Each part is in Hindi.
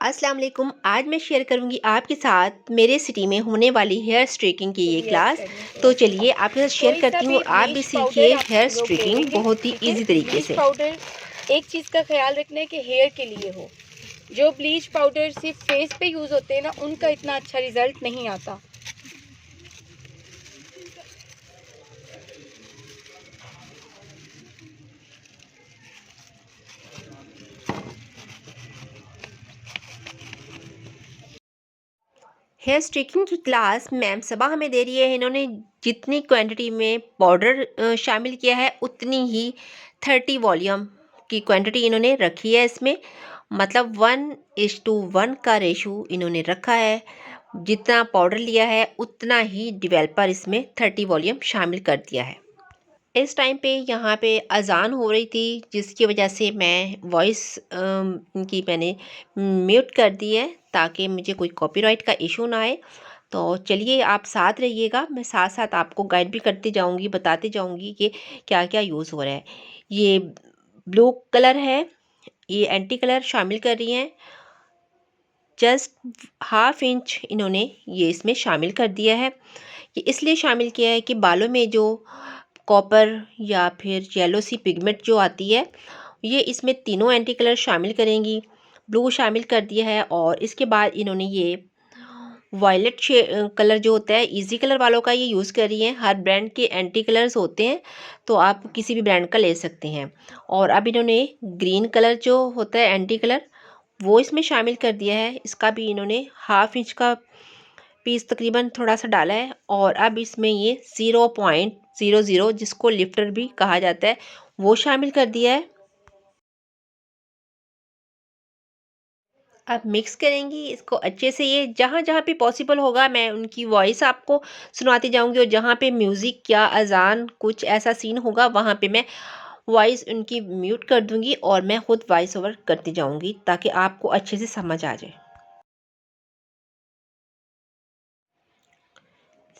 अस्सलाम वालेकुम। आज मैं शेयर करूंगी आपके साथ मेरे सिटी में होने वाली हेयर स्ट्रेकिंग की ये क्लास। तो चलिए आपके साथ शेयर कोई सा करती भी हूँ और आप भी ब्लीच पाउडर सीखिए आप हेयर लोग ले स्ट्रेकिंग लेंगे, बहुत ही ठीक है। इजी तरीके ब्लीच से। पाउडर एक चीज़ का ख्याल रखना है कि हेयर के लिए हो। जो ब्लीच पाउडर सिर्फ फेस पे यूज़ होते हैं ना, उनका इतना अच्छा रिजल्ट नहीं आता। हेयर स्ट्रेकिंग की क्लास मैम सबा हमें दे रही है। इन्होंने जितनी क्वांटिटी में पाउडर शामिल किया है उतनी ही 30 वॉल्यूम की क्वांटिटी इन्होंने रखी है इसमें। मतलब 1:1 का रेशो इन्होंने रखा है। जितना पाउडर लिया है उतना ही डेवलपर इसमें 30 वॉल्यूम शामिल कर दिया है। इस टाइम पे यहाँ पे अज़ान हो रही थी, जिसकी वजह से मैं वॉइस की मैंने म्यूट कर दी है ताकि मुझे कोई कॉपीराइट का इशू ना आए। तो चलिए आप साथ रहिएगा, मैं साथ साथ आपको गाइड भी करती जाऊँगी, बताती जाऊँगी कि क्या क्या यूज़ हो रहा है। ये ब्लू कलर है, ये एंटी कलर शामिल कर रही हैं। जस्ट हाफ इंच इन्होंने ये इसमें शामिल कर दिया है। ये इसलिए शामिल किया है कि बालों में जो कॉपर या फिर येलो सी पिगमेंट जो आती है, ये इसमें तीनों एंटी कलर शामिल करेंगी। ब्लू शामिल कर दिया है और इसके बाद इन्होंने ये वायलेट कलर जो होता है इजी कलर वालों का ये यूज़ कर रही हैं। हर ब्रांड के एंटी कलर्स होते हैं, तो आप किसी भी ब्रांड का ले सकते हैं। और अब इन्होंने ग्रीन कलर जो होता है एंटी कलर, वो इसमें शामिल कर दिया है। इसका भी इन्होंने हाफ इंच का पीस तकरीबन थोड़ा सा डाला है। और अब इसमें ये 0.00 जिसको लिफ्टर भी कहा जाता है वो शामिल कर दिया है। अब मिक्स करेंगी इसको अच्छे से। ये जहाँ जहाँ पे पॉसिबल होगा मैं उनकी वॉइस आपको सुनाती जाऊंगी, और जहाँ पे म्यूज़िक या अजान कुछ ऐसा सीन होगा वहाँ पे मैं वॉइस उनकी म्यूट कर दूंगी और मैं खुद वॉइस ओवर करती जाऊंगी ताकि आपको अच्छे से समझ आ जाए।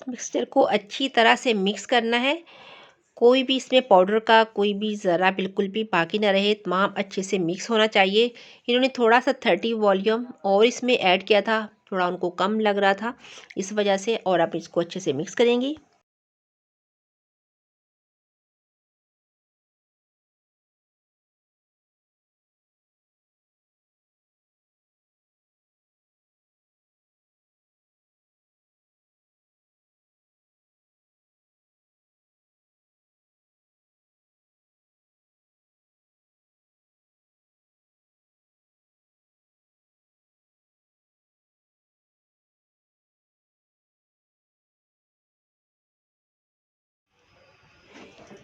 मिक्सचर को अच्छी तरह से मिक्स करना है। कोई भी इसमें पाउडर का कोई भी ज़रा बिल्कुल भी बाकी ना रहे, तमाम अच्छे से मिक्स होना चाहिए। इन्होंने थोड़ा सा 30 वॉल्यूम और इसमें ऐड किया था, थोड़ा उनको कम लग रहा था इस वजह से। और आप इसको अच्छे से मिक्स करेंगी।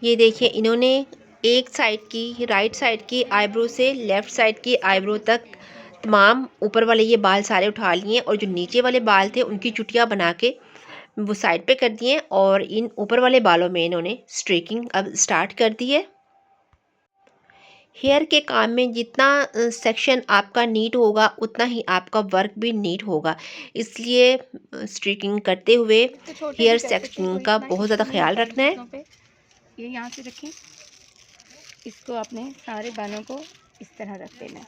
ये देखिए इन्होंने एक साइड की राइट साइड की आईब्रो से लेफ़्ट साइड की आईब्रो तक तमाम ऊपर वाले ये बाल सारे उठा लिए, और जो नीचे वाले बाल थे उनकी चुटियाँ बना के वो साइड पे कर दिए। और इन ऊपर वाले बालों में इन्होंने स्ट्रेकिंग अब स्टार्ट कर दी है। हेयर के काम में जितना सेक्शन आपका नीट होगा उतना ही आपका वर्क भी नीट होगा। इसलिए स्ट्रीकिंग करते हुए इसको छोटे हेयर भी कर सकते हैं, सेक्शन कोई का इतना बहुत इशू ज़्यादा नहीं है ख्याल सारी रखना है। चीज़ों पे। ये यहाँ से रखें, इसको आपने सारे बालों को इस तरह रख देना है।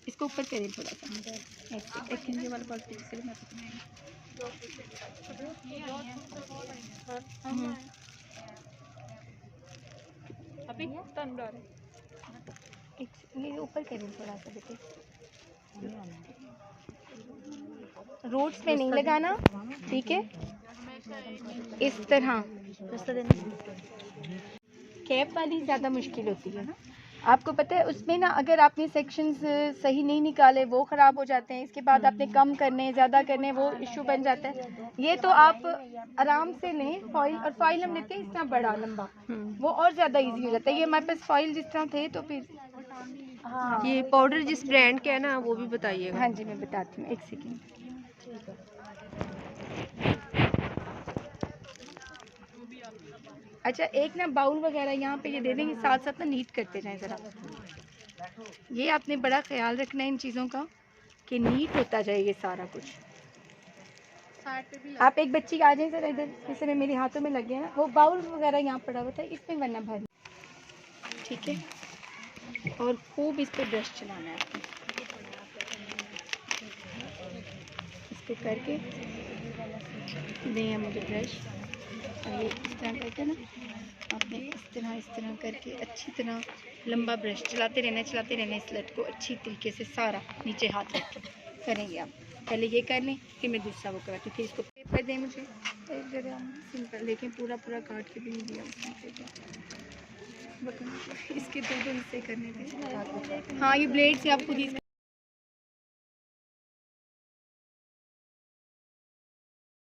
इसको ऊपर करिए थोड़ा सा, ऐसे एक इंच वाला पॉलिटिक से मैं अभी टर्न डाल ये ऊपर करिए थोड़ा सा बेटे। रूट्स पे नहीं लगाना, ठीक है। इस तरह कैप वाली ज़्यादा मुश्किल होती है ना, आपको पता है। उसमें ना अगर आपने सेक्शंस सही नहीं निकाले वो ख़राब हो जाते हैं। इसके बाद आपने कम करने ज़्यादा करने वो इशू बन जाता है। ये तो आप आराम से लें फॉइल, और फॉइल हम लेते हैं इस तरह बड़ा लंबा, वो और ज़्यादा इजी हो जाता है। ये हमारे पास फॉइल जिस तरह थे तो फिर हाँ ये पाउडर जिस ब्रांड का है ना वो भी बताइएगा। हाँ जी मैं बताती हूँ, एक सेकेंड। अच्छा एक ना बाउल वगैरह यहाँ पे ये दे देंगे, साथ साथ ना नीट करते जाएं ज़रा। ये आपने बड़ा ख्याल रखना है इन चीज़ों का कि नीट होता जाए ये सारा कुछ। आप एक बच्ची आ जाए ज़रा इधर, इस समय मेरे हाथों में लगे हैं ना, वो बाउल वगैरह यहाँ पड़ा हुआ था इसमें वरना भर, ठीक है। और खूब इस पर ब्रश चलाना है आपको। ऐसे करके दें मुझे ब्रश, और ये इस तरह करके ना आपने इस तरह करके अच्छी तरह लंबा ब्रश चलाते रहना इस लट को अच्छी तरीके से सारा नीचे हाथ रख के करेंगे आप। पहले ये कर लें, फिर मैं दूसरा वो कराती हूँ। फिर इसको पेपर दें मुझे एक जगह सिंपल, लेकिन पूरा काट के भी नहीं दिया उसने पेपर, इसके दो हिस्से करने थे। हाँ, ये ब्लेड से आप खुद ही